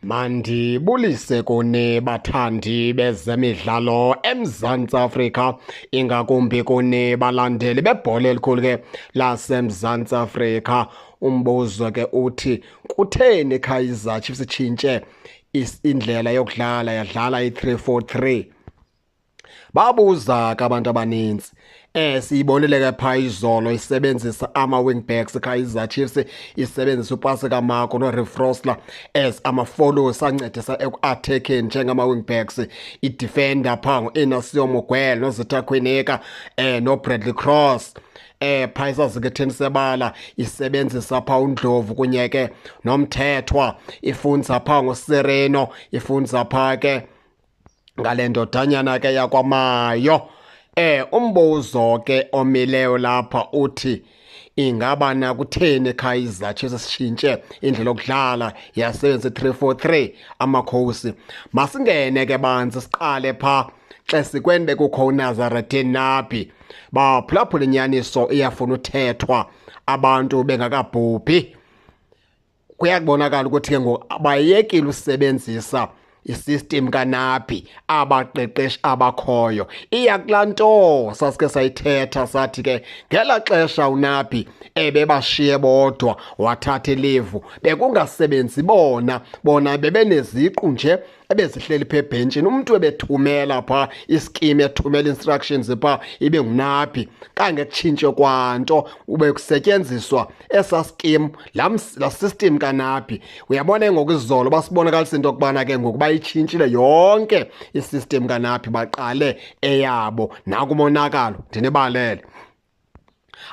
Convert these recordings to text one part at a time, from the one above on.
Mandibulise kuni bathandi bezemidlalo eMzantsi Afrika, ingakumbi kuni balandeli bebhola elikhulu ke laseMzantsi Afrika. Umbuzo ke uthi kutheni Kaizer Chiefs itshintshe indlela yokudlala yadlala i-3-4-3? Babuza ke abantu abaninzi. Siyibonile ke phaa izolo isebenzisa ama-wingbacks Kaizer Chiefs, isebenzisa upasi kaMarco noRefrosler as ama-followers ancedisa eku-attackeni njengama-wingbacks. I-defender phaa ngu-Inacio Miguel noZitha Quineka noBradley Cross. Phaa isazi Thengisebala isebenzisa phaa uNdlovu kunye ke noMthethwa, ifunza phaa nguSereno, ifunza phaa ke ngale ndodanyana ke yakwamayo. Umbuzo ke omileyo lapha uthi ingaba na kutheni Kaizer Chiefs sitshintshe indlela yokudlala yasebenzisa 3-4-3 amakhosi? Masingene ke banzi siqale phaa xa sikwende kukho uNazarethin Nabi. Baphulaphula inyaniso iyafuna uthethwa abantu bengakabhubhi. Kuyakubonakala ukuthi ke ngoku bayekile usebenzisa isystem kaNabi abaqeqeshi abakhoyo. Iya kulaa nto sasike sayithetha sathi ke ngela xesha uNabi ebebashiye bodwa wathatha ilivu bekungasebenzi bona bebeneziqu nje ebezihleli pha ebhentshini, umntu ebethumela phaa ischeme, ethumela instructions phaa ibe nguNabi. Kange kutshintshe kwanto ube kusetyenziswa esa scheme la system kaNabi. Uyabona ngokuzolo basibonakalisa into yokubana ke ngoku bayitshintshile yonke isystem kaNabi, baqale eyabo nakumonakalo. Ndinibalele,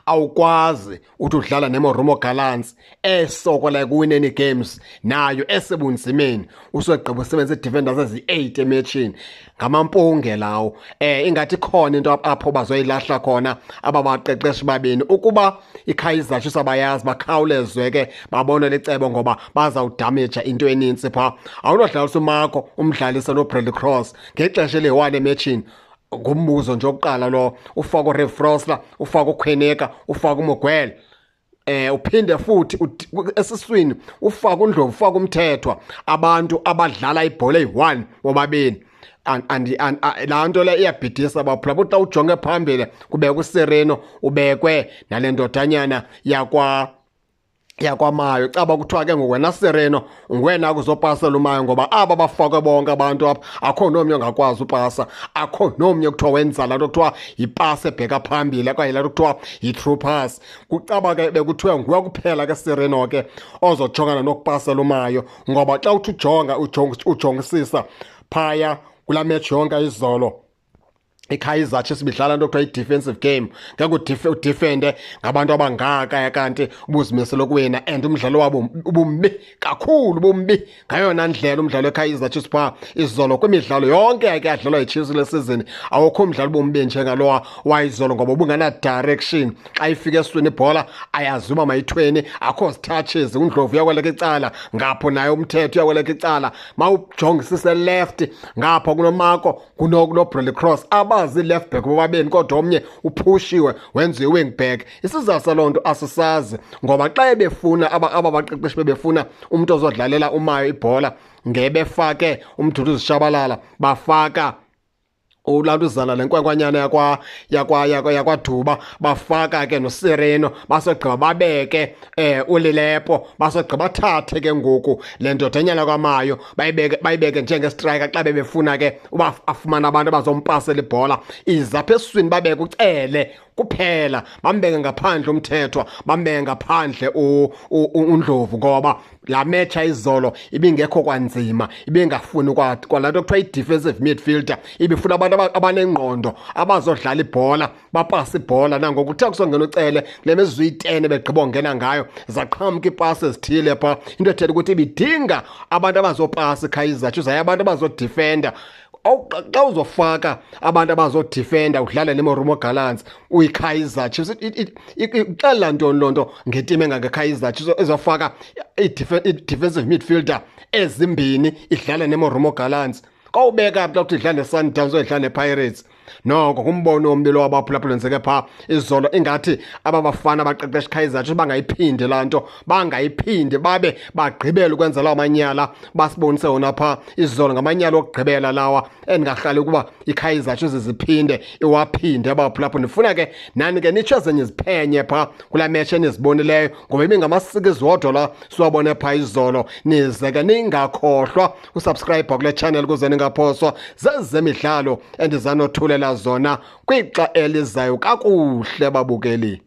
awukwazi uthi udlala neMoromo Gallants esokola ekuwineni games nayo esebunzimeni usogqiba usebenzisa ii-defenders ezi-8 ematchini. Ngamampunge lawo. Ingathi khona into apho bazoyilahla khona aba baqeqeshi babini. Ukuba iKaizer Chiefs abayazi bakhawulezwe ke babone licebo ngoba bazawudamaja into enintsi phaa. Awunodlalisa uMarco umdlalisa noBradley Cross ngexesha eli-1 ematchini. Ngumbuzo nje oqala lo. Ufaka uRefrosler, ufaka uQuineka, ufaka uMiguel. Uphinde futhi esiswini ufaka uNdlovu, ufaka uMthethwa, abantu abadlala ibhola eyi-1 bobabini. Laa nto le iyabhidisa baphula. Uthi xa ujonge phambili kubekwe uSereno, ubekwe nale ndodanyana yakwamayo. Caba kuthiwa ke ngoku wena Sereno ngwena kuzopasela uMayo ngoba aba bafakwe bonke abantu apha akho nomnye ongakwazi upasa, akho nomnye kuthiwa wenza laa nto kuthiwa yipasi ebheka phambili okanye laa nto kuthiwa yi-true pass. Kucaba ke bekuthiwa nguwe kuphela ke Sereno ke ozojongana nokupasela uMayo, ngoba xa uthi ujongisisa phaya kulaa match yonke izolo iKaizer Chiefs bidlala into kuthiwa i-defensive game. Ngeke udifende ngabantu abangaka kanti ubuzimisele ukuwina, and umdlalo wabo ubumbi kakhulu, bumbi ngayona ndlela umdlalo weKaizer Chiefs phaa izolo. Kwimidlalo yonke yakhe yadlalwa yiChiefs le season awukho umdlalo ubumbi njengalowa wayizolo, ngoba ubungana-direction. Xa ifika eswini ibhola ayazi uba mayithweni, akho zitouches. uNdlovu uyakweleka icala, ngapho naye uMthethwa uyakweleka icala. Ma ujongisise left ngapho kunoMarco kunoBradley Cross, abazi-left back bobabini kodwa omnye uphushiwe wenziwe i-wing back. Isizathu saloo nto asisazi, ngoba xa ebefuna aba baqeqeshi bebefuna umntu ozodlalela uMayo ibhola ngebefake uMduduzi Shabalala, bafaka ulaa nto uzala le nkwankwanyana yakwaDuba, bafaka ke noSereno, basogqiba babeke uLilepo, basogqiba bathathe ke ngoku le ndodanyana kwamayo bayibeke njengestriker xa bebefuna ke uba afumana abantu abazompasela ibhola. Izapha eswini babeke uCele kuphela, bambeke ngaphandle uMthethwa, bambeke ngaphandle uNdlovu, ngoba laa match ayizolo ibingekho kwanzima, ibingafuni kwalaa nto kuthiwa i-defensive midfielder, ibifuna abantu abanengqondo abazodlala ibhola, bapasa ibhola. Nangoku kuthe kusongena uCele kule mizuzu iyi-10 begqiba ungena ngayo zaqhamuka iipasi ezithile phaa, into ethetha ukuthi ibidinga abantu abazopasa iKaizer Chiefs, yaye abantu abazodifenda. Xa uzofaka abantu abazodifenda udlale neMoromo Gallants uyiKaizer Chiefs, ixelela ntoni loo nto ngetimu engangeKaizer Chiefs ezofaka i-defensive midfielder ezimbini idlale neMoromo Gallants? Xa ubeka phi xa kuthi idlale neSundowns or idlale nePirates? noko kumbono ombi lo wabaphulaphula nzeke phaa izolo ingathi aba bafana baqeqesha Kaizer Chiefs bangayiphindi laa nto bangayiphindi babe bagqibele ukwenza lawo manyala basibonise wona phaa izolo ngamanyala okugqibela lawa endingahlali ukuba iKaizer Chiefs ziphinde iwaphinde abaphulaphula. Ndifuna ke nani ke nitsho zenye iziphenye phaa kulaa match enizibonileyo ngoba ibingamasikizi wodwa la siwabone phaa izolo. Nize ke ningakhohlwa usubscribe kule channel ukuze ningaphoswa zezemidlalo endizanothulela zona kwixa elizayo kakuhle babukeli.